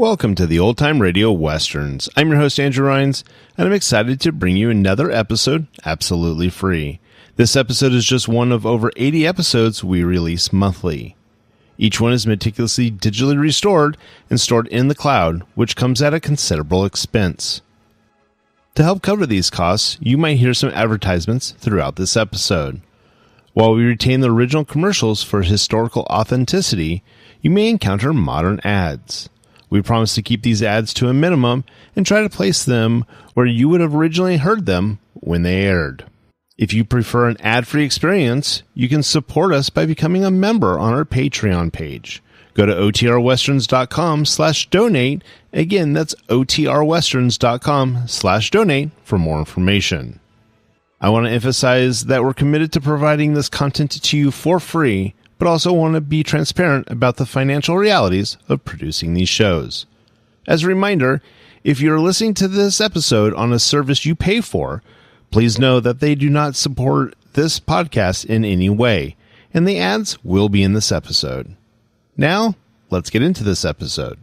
Welcome to the Old Time Radio Westerns. I'm your host, Andrew Rhines, and I'm excited to bring you another episode absolutely free. This episode is just one of over 80 episodes we release monthly. Each one is meticulously digitally restored and stored in the cloud, which comes at a considerable expense. To help cover these costs, you might hear some advertisements throughout this episode. While we retain the original commercials for historical authenticity, you may encounter modern ads. We promise to keep these ads to a minimum and try to place them where you would have originally heard them when they aired. If you prefer an ad-free experience, you can support us by becoming a member on our Patreon page. Go to otrwesterns.com/donate. Again, that's otrwesterns.com/donate for more information. I want to emphasize that we're committed to providing this content to you for free, but also want to be transparent about the financial realities of producing these shows. As a reminder, if you're listening to this episode on a service you pay for, please know that they do not support this podcast in any way, and the ads will be in this episode. Now, let's get into this episode.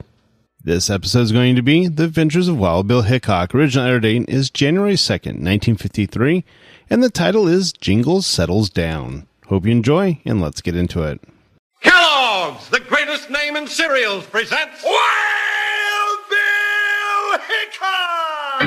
This episode is going to be The Adventures of Wild Bill Hickok. Original air date is January 2nd, 1953, and the title is Jingles Settles Down. Hope you enjoy, and let's get into it. Kellogg's, the greatest name in cereals, presents Wild Bill Hickok!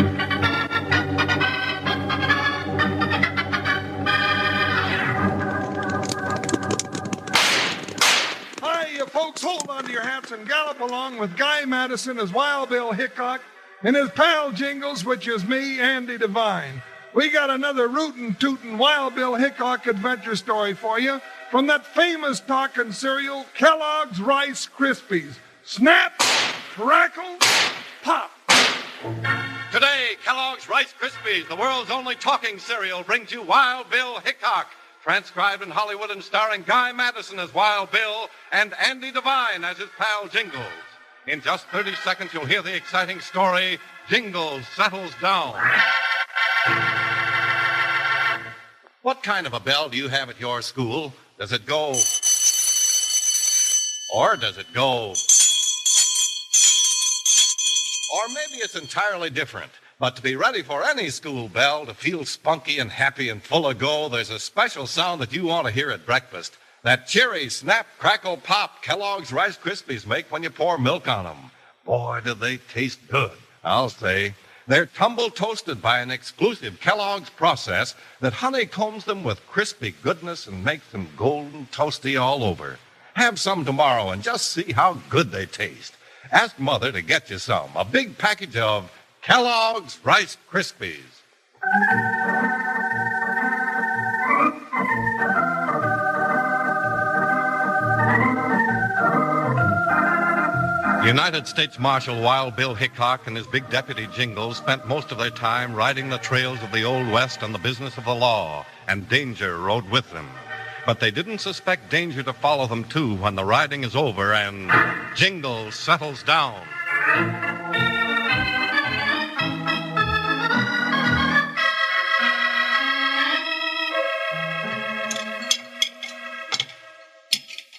Hi, you folks, hold on to your hats and gallop along with Guy Madison as Wild Bill Hickok and his pal Jingles, which is me, Andy Devine. We got another rootin' tootin' Wild Bill Hickok adventure story for you from that famous talking cereal, Kellogg's Rice Krispies. Snap, crackle, pop. Today, Kellogg's Rice Krispies, the world's only talking cereal, brings you Wild Bill Hickok, transcribed in Hollywood and starring Guy Madison as Wild Bill and Andy Devine as his pal Jingles. In just 30 seconds, you'll hear the exciting story, Jingles Settles Down. What kind of a bell do you have at your school? Does it go... or does it go... or maybe it's entirely different. But to be ready for any school bell, to feel spunky and happy and full of go, there's a special sound that you want to hear at breakfast. That cheery, snap, crackle, pop Kellogg's Rice Krispies make when you pour milk on them. Boy, do they taste good, I'll say. They're tumble toasted by an exclusive Kellogg's process that honeycombs them with crispy goodness and makes them golden toasty all over. Have some tomorrow and just see how good they taste. Ask Mother to get you some. A big package of Kellogg's Rice Krispies. United States Marshal Wild Bill Hickok and his big deputy Jingles spent most of their time riding the trails of the Old West on the business of the law, and danger rode with them. But they didn't suspect danger to follow them, too, when the riding is over and Jingles settles down.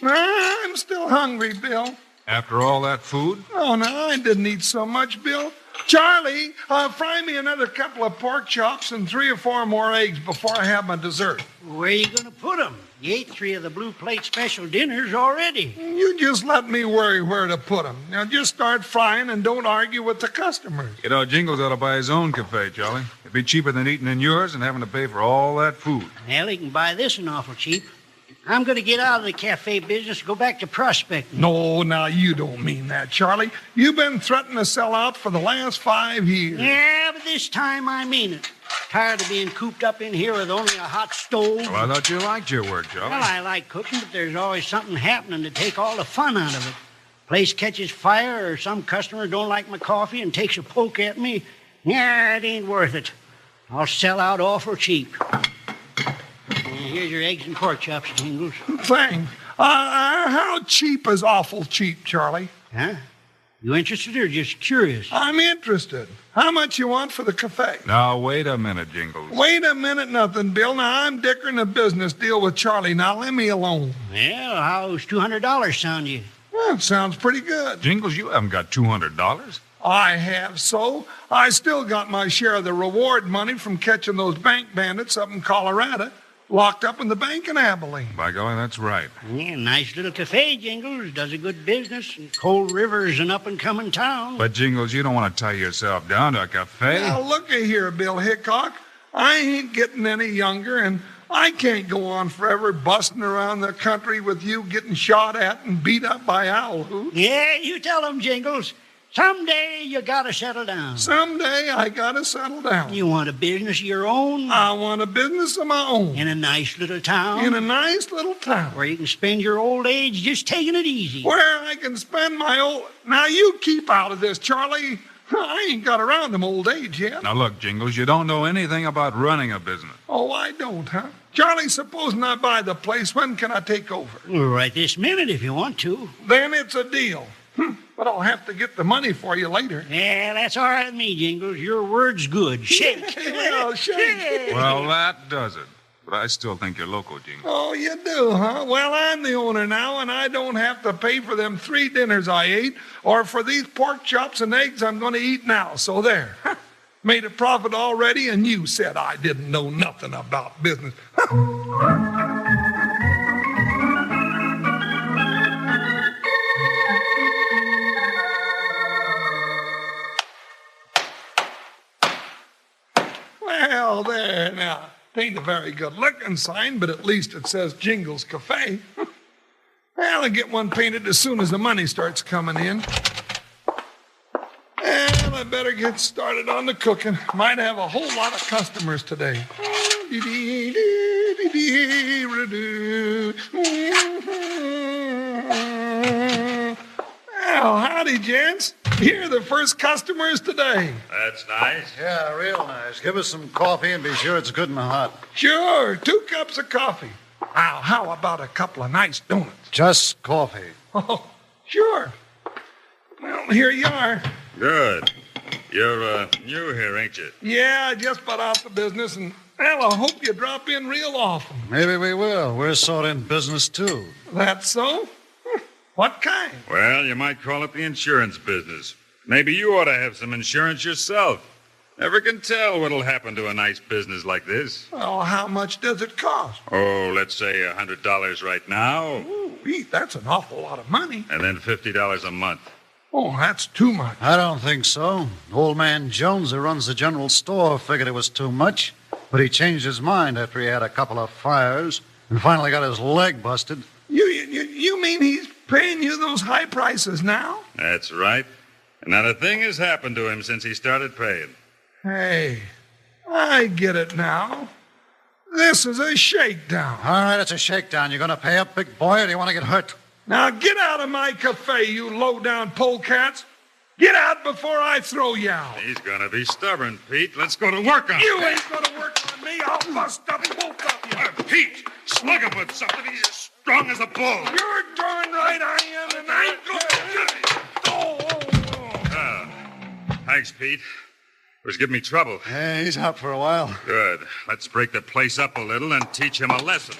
I'm still hungry, Bill. After all that food? Oh, no, I didn't eat so much, Bill. Charlie, fry me another couple of pork chops and 3 or 4 more eggs before I have my dessert. Where are you going to put them? You ate 3 of the Blue Plate special dinners already. You just let me worry where to put them. Now, just start frying and don't argue with the customers. You know, Jingles ought to buy his own cafe, Charlie. It'd be cheaper than eating in yours and having to pay for all that food. Well, he can buy this an awful cheap. I'm going to get out of the cafe business and go back to prospecting. No, now, you don't mean that, Charlie. You've been threatening to sell out for the last 5 years. Yeah, but this time I mean it. Tired of being cooped up in here with only a hot stove. Well, I thought you liked your work, Charlie. Well, I like cooking, but there's always something happening to take all the fun out of it. Place catches fire or some customer don't like my coffee and takes a poke at me. Yeah, it ain't worth it. I'll sell out awful cheap. Here's your eggs and pork chops, Jingles. Thanks. How cheap is awful cheap, Charlie? Huh? You interested or just curious? I'm interested. How much you want for the cafe? Now, wait a minute, Jingles. Wait a minute, nothing, Bill. Now, I'm dickering a business deal with Charlie. Now, let me alone. Well, how's $200 sound to you? That sounds pretty good. Jingles, you haven't got $200. I have so. I still got my share of the reward money from catching those bank bandits up in Colorado, locked up in the bank in Abilene. By golly, that's right. Yeah, nice little cafe, Jingles. Does a good business. And Cold River's an up-and-coming town. But, Jingles, you don't want to tie yourself down to a cafe. Now, looky here, Bill Hickok. I ain't getting any younger, and I can't go on forever busting around the country with you getting shot at and beat up by owl hoots. Yeah, you tell 'em, Jingles. Someday you gotta settle down. Someday I gotta settle down. You want a business of your own? I want a business of my own. In a nice little town? In a nice little town. Where you can spend your old age just taking it easy. Where I can spend my old... Now, you keep out of this, Charlie. I ain't got around them old age yet. Now, look, Jingles, you don't know anything about running a business. Oh, I don't, huh? Charlie, supposing I buy the place, when can I take over? Right this minute if you want to. Then it's a deal. But I'll have to get the money for you later. Yeah, that's all right with me, Jingles. Your word's good. Shake. Well, shake. Well, that does it. But I still think you're local, Jingles. Oh, you do, huh? Well, I'm the owner now, and I don't have to pay for them 3 dinners I ate or for these pork chops and eggs I'm going to eat now. So there. Made a profit already, and you said I didn't know nothing about business. Well, there now. It ain't a very good-looking sign, but at least it says Jingles Cafe. Well, I'll get one painted as soon as the money starts coming in. Well, I better get started on the cooking. Might have a whole lot of customers today. Well, howdy, gents. You're the first customers today. That's nice. Yeah, real nice. Give us some coffee and be sure it's good and hot. Sure, 2 cups of coffee. Now, how about a couple of nice donuts? Just coffee. Oh, sure. Well, here you are. Good. You're new here, ain't you? Yeah, I just bought out the business, and, well, I hope you drop in real often. Maybe we will. We're sort of in business, too. That's so? What kind? Well, you might call it the insurance business. Maybe you ought to have some insurance yourself. Never can tell what'll happen to a nice business like this. Well, how much does it cost? Oh, let's say $100 right now, Ooh, Pete, that's an awful lot of money. and then $50 a month. Oh, that's too much. I don't think so. Old man Jones, who runs the general store, figured it was too much, but he changed his mind after he had a couple of fires and finally got his leg busted. You mean he's paying you those high prices now? That's right. And not a thing has happened to him since he started paying. Hey, I get it now. This is a shakedown. All right, it's a shakedown. You going to pay up, big boy, or do you want to get hurt? Now get out of my cafe, you low-down polecats. Get out before I throw you out. He's gonna be stubborn, Pete. Let's go to work on You him. ain't gonna work on me. I'll bust up both of you. Pete, slug him with something. He's as strong as a bull. You're darn right I am, and I ain't gonna... Thanks, Pete. It was giving me trouble. Yeah, he's out for a while. Good. Let's break the place up a little and teach him a lesson.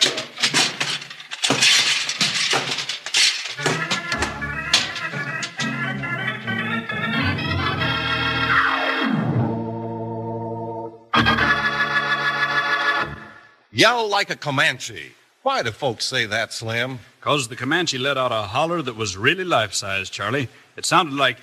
Yell like a Comanche. Why do folks say that, Slim? 'Cause the Comanche let out a holler that was really life-size, Charlie. It sounded like...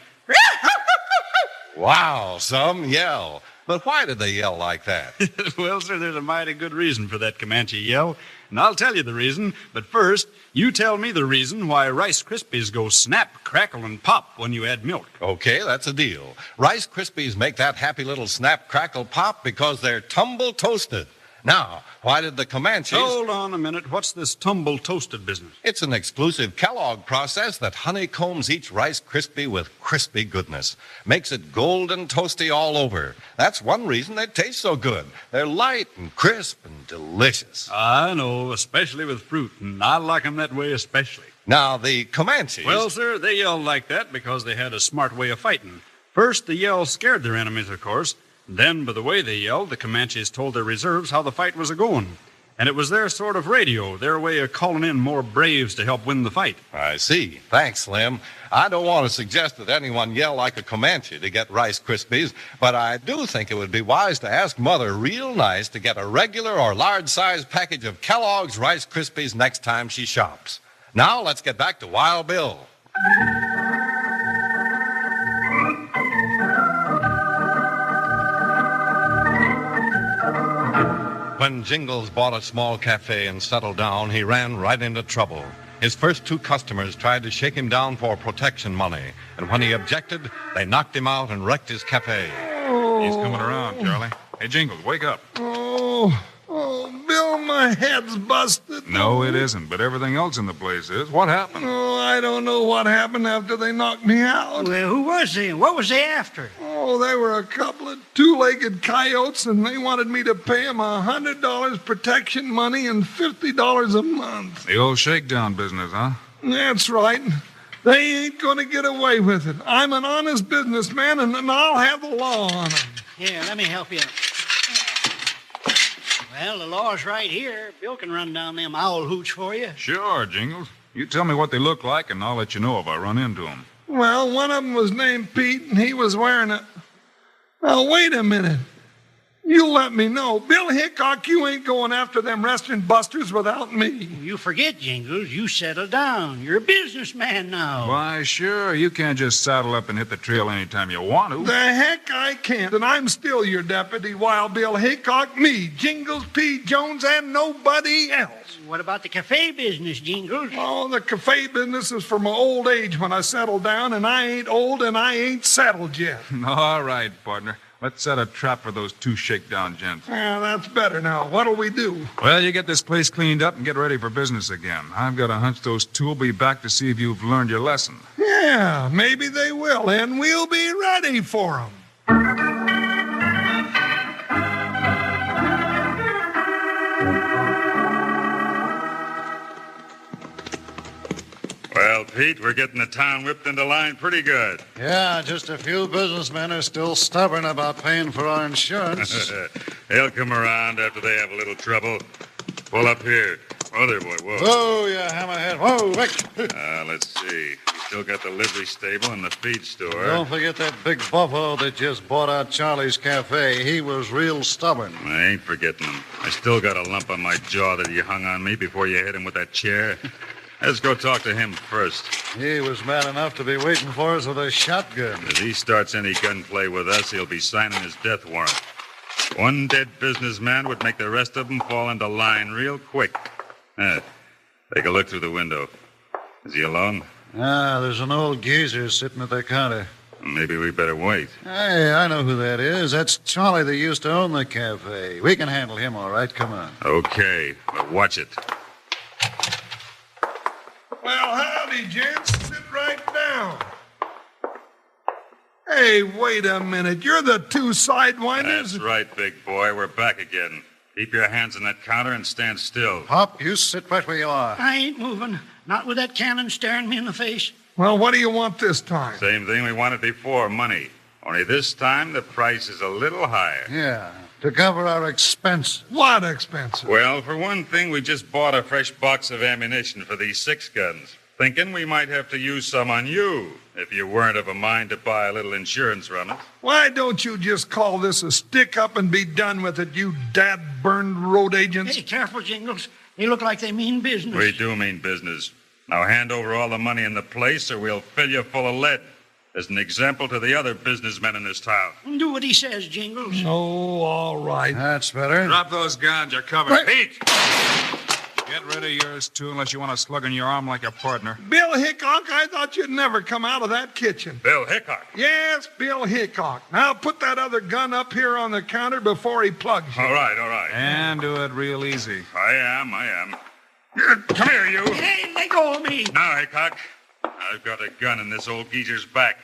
Wow, some yell. But why did they yell like that? Well, sir, there's a mighty good reason for that Comanche yell. And I'll tell you the reason. But first, you tell me the reason why Rice Krispies go snap, crackle, and pop when you add milk. Okay, that's a deal. Rice Krispies make that happy little snap, crackle, pop because they're tumble toasted. Now, why did the Comanches... Hold on a minute. What's this tumble toasted business? It's an exclusive Kellogg process that honeycombs each Rice Krispie with crispy goodness. Makes it golden toasty all over. That's one reason they taste so good. They're light and crisp and delicious. I know, especially with fruit, and I like 'em that way especially. Now, the Comanches... Well, sir, they yelled like that because they had a smart way of fighting. First, the yell scared their enemies, of course. Then, by the way they yelled, the Comanches told their reserves how the fight was a-going. And it was their sort of radio, their way of calling in more braves to help win the fight. I see. Thanks, Slim. I don't want to suggest that anyone yell like a Comanche to get Rice Krispies, but I do think it would be wise to ask Mother real nice to get a regular or large-size package of Kellogg's Rice Krispies next time she shops. Now, let's get back to Wild Bill. When Jingles bought a small cafe and settled down, he ran right into trouble. His first 2 customers tried to shake him down for protection money, and when he objected, they knocked him out and wrecked his cafe. He's coming around, Charlie. Hey, Jingles, wake up. Bill, my head's busted. No, it isn't, but everything else in the place is. What happened? Oh, I don't know what happened after they knocked me out. Well, who was they? What was they after? Oh, they were a couple of 2-legged coyotes, and they wanted me to pay them $100 protection money and $50 a month. The old shakedown business, huh? That's right. They ain't going to get away with it. I'm an honest businessman, and I'll have the law on them. Here, let me help you. Well, the law's right here. Bill can run down them owl hooch for you. Sure, Jingles. You tell me what they look like, and I'll let you know if I run into them. Well, one of them was named Pete, and he was wearing a... Now, wait a minute. You let me know. Bill Hickok, you ain't going after them restaurant busters without me. You forget, Jingles. You settle down. You're a businessman now. Why, sure. You can't just saddle up and hit the trail anytime you want to. The heck I can't, and I'm still your deputy, Wild Bill Hickok, me, Jingles P. Jones, and nobody else. What about the cafe business, Jingles? Oh, the cafe business is for my old age when I settle down, and I ain't old and I ain't settled yet. All right, partner. Let's set a trap for those 2 shakedown gents. Yeah, that's better now. What'll we do? Well, you get this place cleaned up and get ready for business again. I've got a hunch those 2 will be back to see if you've learned your lesson. Yeah, maybe they will, and we'll be ready for them. Well, Pete, we're getting the town whipped into line pretty good. Yeah, just a few businessmen are still stubborn about paying for our insurance. They'll come around after they have a little trouble. Pull up here. Oh, there, boy. Whoa. Whoa, you hammerhead. Whoa, Vic. Let's see. We still got the livery stable and the feed store. Don't forget that big buffalo that just bought out Charlie's Cafe. He was real stubborn. I ain't forgetting him. I still got a lump on my jaw that he hung on me before you hit him with that chair. Let's go talk to him first. He was mad enough to be waiting for us with a shotgun. If he starts any gunplay with us, he'll be signing his death warrant. One dead businessman would make the rest of them fall into line real quick. Take a look through the window. Is he alone? Ah, there's an old geezer sitting at the counter. Maybe we better wait. Hey, I know who that is. That's Charlie that used to own the cafe. We can handle him, all right. Come on. Okay, but watch it. Well, howdy, gents. Sit right down. Hey, wait a minute. You're the 2 sidewinders? That's right, big boy. We're back again. Keep your hands on that counter and stand still. Pop, you sit right where you are. I ain't moving. Not with that cannon staring me in the face. Well, what do you want this time? Same thing we wanted before, money. Only this time the price is a little higher. Yeah, to cover our expenses. What expenses? Well, for one thing, we just bought a fresh box of ammunition for these 6 guns, thinking we might have to use some on you if you weren't of a mind to buy a little insurance from us. Why don't you just call this a stick-up and be done with it, you dad-burned road agents? Hey, careful, Jingles. They look like they mean business. We do mean business. Now hand over all the money in the place or we'll fill you full of lead. As an example to the other businessmen in this town. Do what he says, Jingles. Oh, all right. That's better. Drop those guns. You're covered. Right. Pete! Get rid of yours, too, unless you want a slug in your arm like your partner. Bill Hickok, I thought you'd never come out of that kitchen. Bill Hickok. Yes, Bill Hickok. Now put that other gun up here on the counter before he plugs you. All right. And do it real easy. I am. Come here, you. Hey, let go of me. Now, Hickok, I've got a gun in this old geezer's back.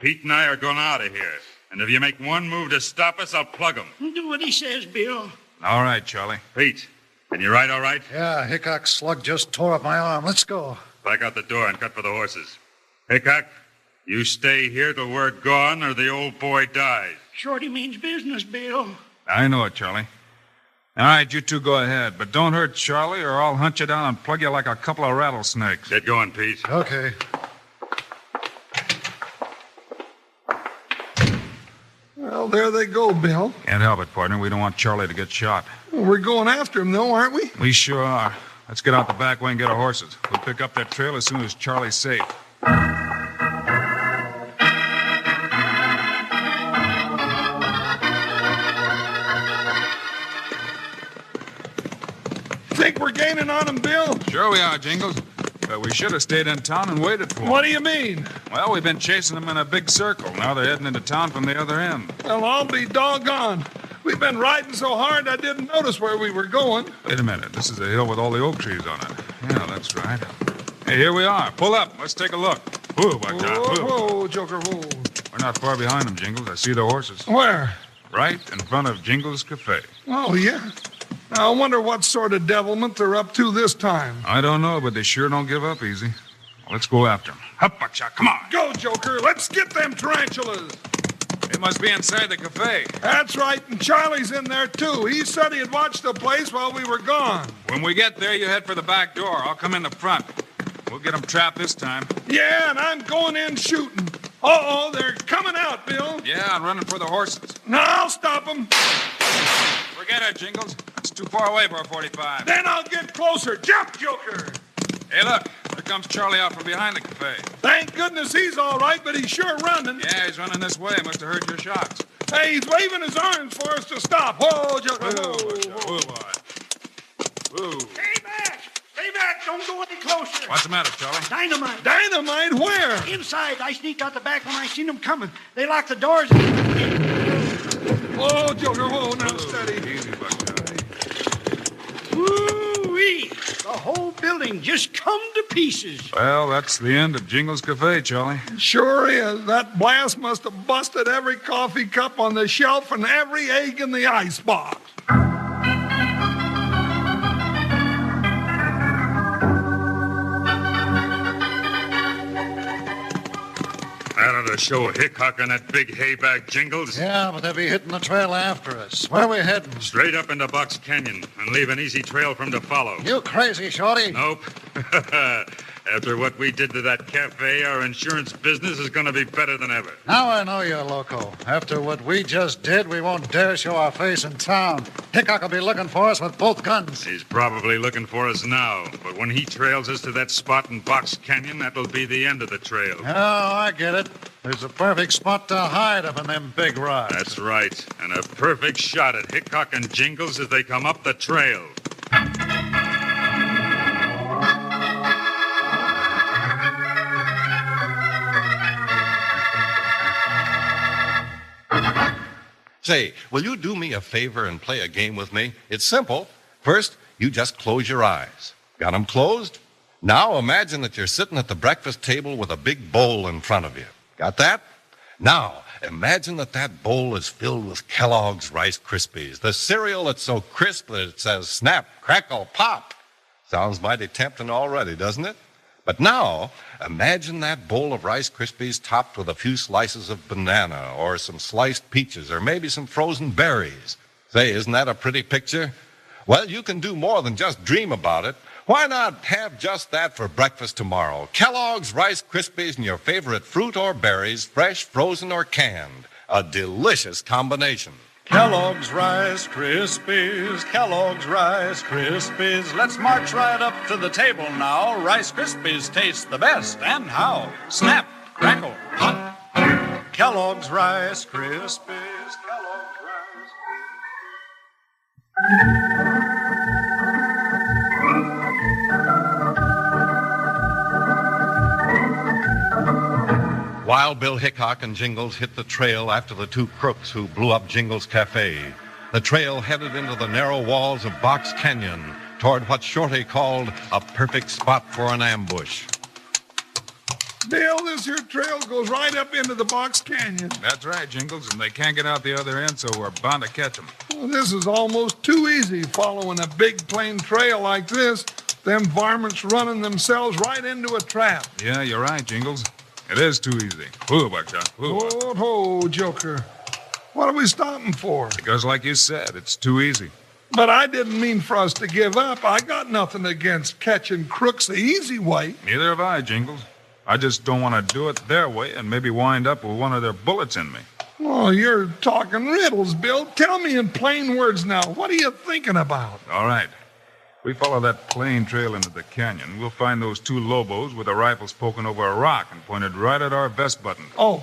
Pete and I are going out of here. And if you make one move to stop us, I'll plug him. Do what he says, Bill. All right, Charlie. Pete, can you ride all right? Yeah, Hickok's slug just tore up my arm. Let's go. Back out the door and cut for the horses. Hickok, you stay here till we're gone or the old boy dies. Shorty means business, Bill. I know it, Charlie. All right, you two go ahead. But don't hurt Charlie, or I'll hunt you down and plug you like a couple of rattlesnakes. Get going, Pete. Okay. Well, there they go, Bill. Can't help it, partner. We don't want Charlie to get shot. Well, we're going after him, though, aren't we? We sure are. Let's get out the back way and get our horses. We'll pick up that trail as soon as Charlie's safe. Think we're gaining on him, Bill? Sure we are, Jingles. But we should have stayed in town and waited for him. What do you mean? Well, we've been chasing them in a big circle. Now they're heading into town from the other end. Well, I'll be doggone. We've been riding so hard I didn't notice where we were going. Wait a minute. This is a hill with all the oak trees on it. Yeah, that's right. Hey, here we are. Pull up. Let's take a look. Whoa, Buckshot. Whoa, Joker, whoa. We're not far behind them, Jingles. I see the horses. Where? Right in front of Jingles' Cafe. Oh, yeah? Now, I wonder what sort of devilment they're up to this time. I don't know, but they sure don't give up easy. Let's go after them. Up, Buckshot. Come on. Go, Joker. Let's get them tarantulas. They must be inside the cafe. That's right, and Charlie's in there, too. He said he'd watch the place while we were gone. When we get there, you head for the back door. I'll come in the front. We'll get them trapped this time. Yeah, and I'm going in shooting. Uh-oh, they're coming out, Bill. Yeah, I'm running for the horses. No, I'll stop them. Forget it, Jingles. It's too far away for a 45. Then I'll get closer. Jump, Joker. Hey, look. There comes Charlie out from behind the cafe. Thank goodness he's all right, but he's sure running. Yeah, he's running this way. Must have heard your shots. Hey, he's waving his arms for us to stop. Whoa, Joker. Whoa, boy. Whoa. Stay back! Stay back! Don't go any closer! What's the matter, Charlie? Dynamite! Dynamite where? Inside. I sneaked out the back when I seen them coming. They locked the doors. Whoa, Joker, whoa, now steady. Easy, Buckshot. Woo-wee! The whole building just come to pieces. Well, that's the end of Jingles' Cafe, Charlie. Sure is. That blast must have busted every coffee cup on the shelf and every egg in the icebox. That ought to show Hickok on that big haybag, Jingles. Yeah, but they'll be hitting the trail after us. Where are we heading? Straight up into Box Canyon and leave an easy trail for 'em to follow. You crazy, Shorty? Nope. After what we did to that cafe, our insurance business is going to be better than ever. Now I know you're loco. After what we just did, we won't dare show our face in town. Hickok will be looking for us with both guns. He's probably looking for us now, but when he trails us to that spot in Box Canyon, that'll be the end of the trail. Oh, I get it. There's a perfect spot to hide up in them big rocks. That's right, and a perfect shot at Hickok and Jingles as they come up the trail. Say, will you do me a favor and play a game with me? It's simple. First, you just close your eyes. Got 'em closed? Now imagine that you're sitting at the breakfast table with a big bowl in front of you. Got that? Now, imagine that that bowl is filled with Kellogg's Rice Krispies, the cereal that's so crisp that it says snap, crackle, pop. Sounds mighty tempting already, doesn't it? But now, imagine that bowl of Rice Krispies topped with a few slices of banana or some sliced peaches or maybe some frozen berries. Say, isn't that a pretty picture? Well, you can do more than just dream about it. Why not have just that for breakfast tomorrow? Kellogg's Rice Krispies and your favorite fruit or berries, fresh, frozen, or canned. A delicious combination. Kellogg's Rice Krispies, Kellogg's Rice Krispies. Let's march right up to the table now. Rice Krispies taste the best. And how? Snap, crackle, pop. Kellogg's Rice Krispies, Kellogg's Rice Wild Bill Hickok and Jingles hit the trail after the two crooks who blew up Jingles' Cafe. The trail headed into the narrow walls of Box Canyon toward what Shorty called a perfect spot for an ambush. Bill, this here trail goes right up into the Box Canyon. That's right, Jingles, and they can't get out the other end, so we're bound to catch them. Well, this is almost too easy following a big plain trail like this. Them varmints running themselves right into a trap. Yeah, you're right, Jingles. It is too easy. Whoa, Buckshot. Whoa. Ho, Joker. What are we stopping for? Because like you said, it's too easy. But I didn't mean for us to give up. I got nothing against catching crooks the easy way. Neither have I, Jingles. I just don't want to do it their way and maybe wind up with one of their bullets in me. Oh, you're talking riddles, Bill. Tell me in plain words now. What are you thinking about? All right. We follow that plain trail into the canyon. We'll find those two Lobos with their rifles poking over a rock and pointed right at our vest buttons. Oh!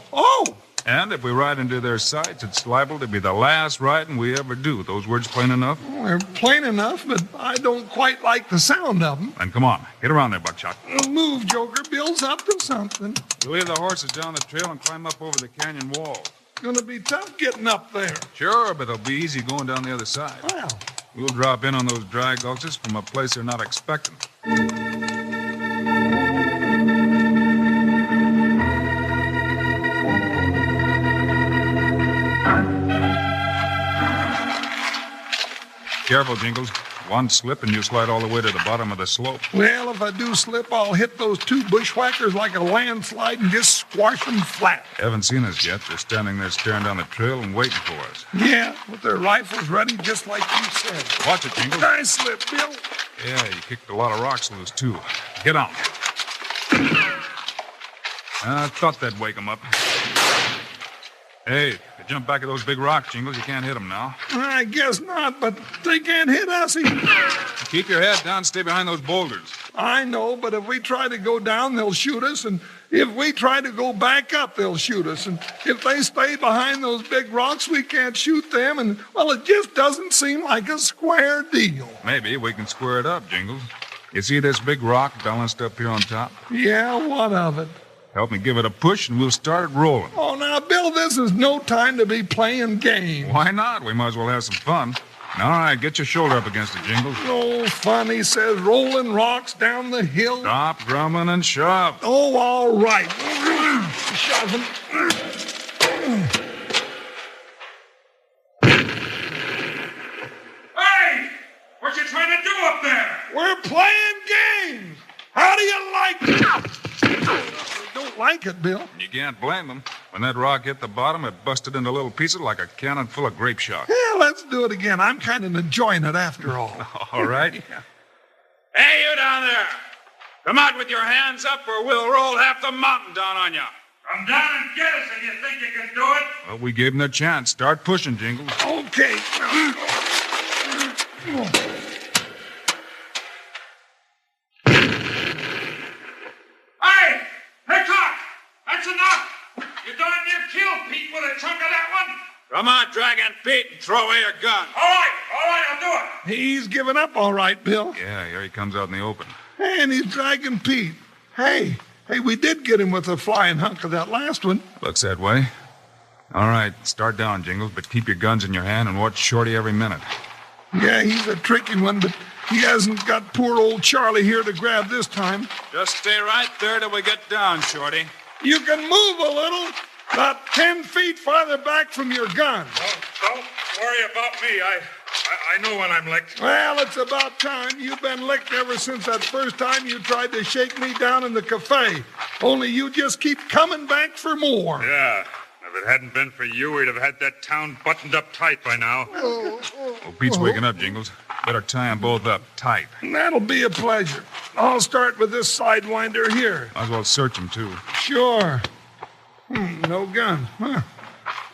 And if we ride into their sights, it's liable to be the last riding we ever do. Those words plain enough? Well, they're plain enough, but I don't quite like the sound of them. Then come on. Get around there, Buckshot. Move, Joker. Bill's up to something. We'll leave the horses down the trail and climb up over the canyon wall. It's going to be tough getting up there. Sure, but it'll be easy going down the other side. Well, We'll drop in on those dry gulches from a place they're not expecting. Careful, Jingles. One slip and you slide all the way to the bottom of the slope. well, if I do slip, I'll hit those two bushwhackers like a landslide and just squash them flat. They haven't seen us yet. They're standing there staring down the trail and waiting for us. Yeah, with their rifles ready, just like you said. Watch it, Jingles. Nice slip, Bill. Yeah, you kicked a lot of rocks loose, too. Get on. I thought that'd wake them up. Hey, they jump back at those big rocks, Jingles. You can't hit them now. I guess not, but they can't hit us either. Keep your head down. Stay behind those boulders. I know, but if we try to go down, they'll shoot us, and if we try to go back up, they'll shoot us, and if they stay behind those big rocks, we can't shoot them, and, well, it just doesn't seem like a square deal. Maybe we can square it up, Jingles. You see this big rock balanced up here on top? Yeah, what of it? Help me give it a push, and we'll start it rolling. Oh, now, Bill, this is no time to be playing games. Why not? We might as well have some fun. All right, get your shoulder up against it, Jingles. No fun, he says, rolling rocks down the hill. Stop drumming and shove. Oh, all right. Shoving. Hey! What you trying to do up there? We're playing games. How do you like it? Don't like it, Bill. You can't blame them. When that rock hit the bottom, it busted into little pieces like a cannon full of grape shot. Yeah, let's do it again. I'm kind of enjoying it after all. All right. Yeah. Hey, you down there. Come out with your hands up or we'll roll half the mountain down on you. Come down and get us if you think you can do it. Well, we gave them their chance. Start pushing, Jingles. Okay. Hey! Hickok! That's enough! You darn near killed Pete with a chunk of that one. Come on, Dragon Pete, and throw away your gun. All right, I'll do it. He's giving up all right, Bill. Yeah, here he comes out in the open. And he's dragging Pete. Hey, we did get him with a flying hunk of that last one. Looks that way. All right, start down, Jingles, but keep your guns in your hand and watch Shorty every minute. Yeah, he's a tricky one, but he hasn't got poor old Charlie here to grab this time. Just stay right there till we get down, Shorty. You can move a little, about 10 feet farther back from your gun. Don't worry about me. I know when I'm licked. Well, it's about time. You've been licked ever since that first time you tried to shake me down in the cafe. Only you just keep coming back for more. Yeah. If it hadn't been for you, we'd have had that town buttoned up tight by now. Oh, Pete's waking up, Jingles. Better tie them both up tight. That'll be a pleasure. I'll start with this sidewinder here. Might as well search him, too. Sure. No gun. Huh.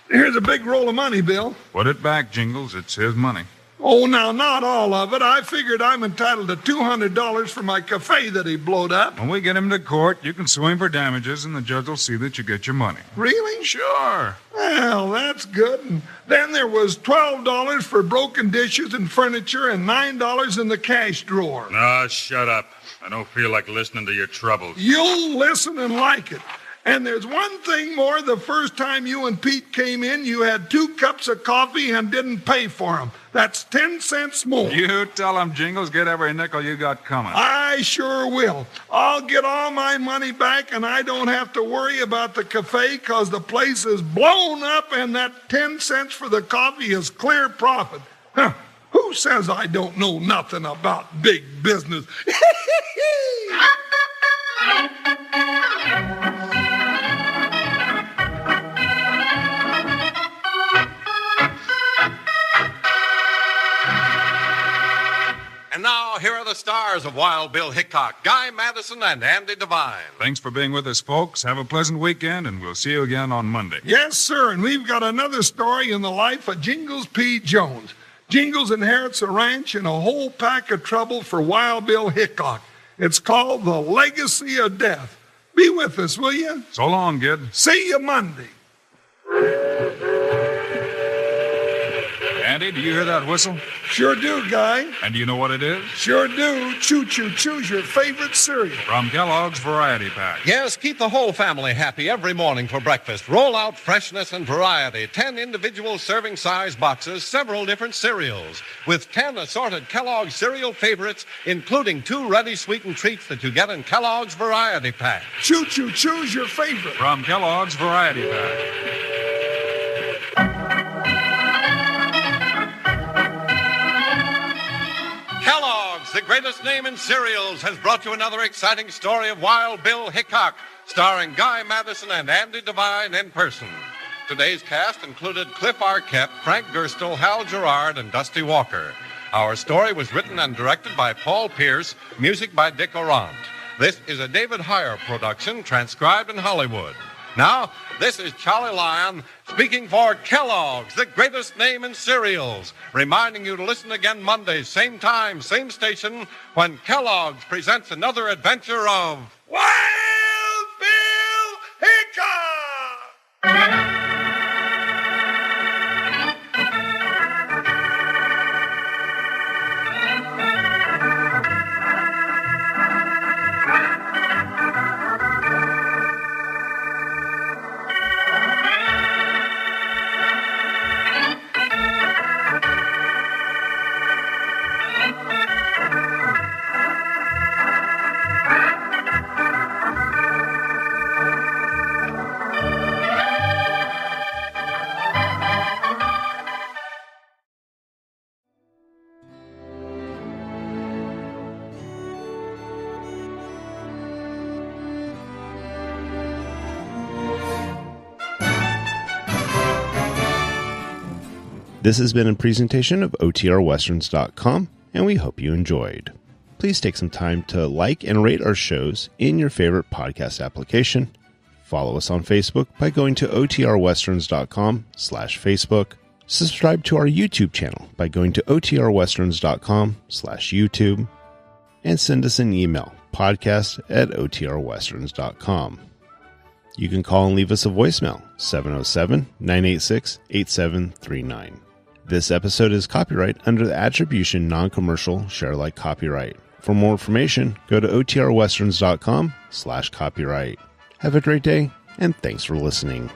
Here's a big roll of money, Bill. Put it back, Jingles. It's his money. Oh, now, not all of it. I figured I'm entitled to $200 for my cafe that he blowed up. When we get him to court, you can sue him for damages, and the judge will see that you get your money. Really? Sure. Well, that's good. And then there was $12 for broken dishes and furniture and $9 in the cash drawer. No, shut up. I don't feel like listening to your troubles. You'll listen and like it. And there's one thing more. The first time you and Pete came in, you had 2 cups of coffee and didn't pay for them. That's 10 cents more. You tell him, Jingles, get every nickel you got coming. I sure will. I'll get all my money back, and I don't have to worry about the cafe because the place is blown up, and that 10 cents for the coffee is clear profit. Huh. Who says I don't know nothing about big business? And now, here are the stars of Wild Bill Hickok, Guy Madison and Andy Devine. Thanks for being with us, folks. Have a pleasant weekend, and we'll see you again on Monday. Yes, sir, and we've got another story in the life of Jingles P. Jones. Jingles inherits a ranch and a whole pack of trouble for Wild Bill Hickok. It's called The Legacy of Death. Be with us, will you? So long, kid. See you Monday. Andy, do you hear that whistle? Sure do, Guy. And do you know what it is? Sure do. Choo-choo, choose your favorite cereal. From Kellogg's Variety Pack. Yes, keep the whole family happy every morning for breakfast. Roll out freshness and variety. 10 individual serving size boxes, several different cereals. With 10 assorted Kellogg's cereal favorites, including 2 ready sweetened treats that you get in Kellogg's Variety Pack. Choo-choo, choose your favorite. From Kellogg's Variety Pack. Kellogg's, the greatest name in cereals, has brought you another exciting story of Wild Bill Hickok, starring Guy Madison and Andy Devine in person. Today's cast included Cliff Arquette, Frank Gerstle, Hal Gerard, and Dusty Walker. Our story was written and directed by Paul Pierce, music by Dick Orant. This is a David Heyer production, transcribed in Hollywood. Now, this is Charlie Lyon speaking for Kellogg's, the greatest name in cereals, reminding you to listen again Monday, same time, same station, when Kellogg's presents another adventure of Wild Bill Hickok! This has been a presentation of OTRWesterns.com, and we hope you enjoyed. Please take some time to like and rate our shows in your favorite podcast application. Follow us on Facebook by going to OTRWesterns.com/Facebook. Subscribe to our YouTube channel by going to OTRWesterns.com/YouTube. And send us an email, podcast@OTRWesterns.com. You can call and leave us a voicemail, 707-986-8739. This episode is copyright under the Attribution Non-Commercial Share-alike copyright. For more information, go to OTRWesterns.com/copyright. Have a great day, and thanks for listening.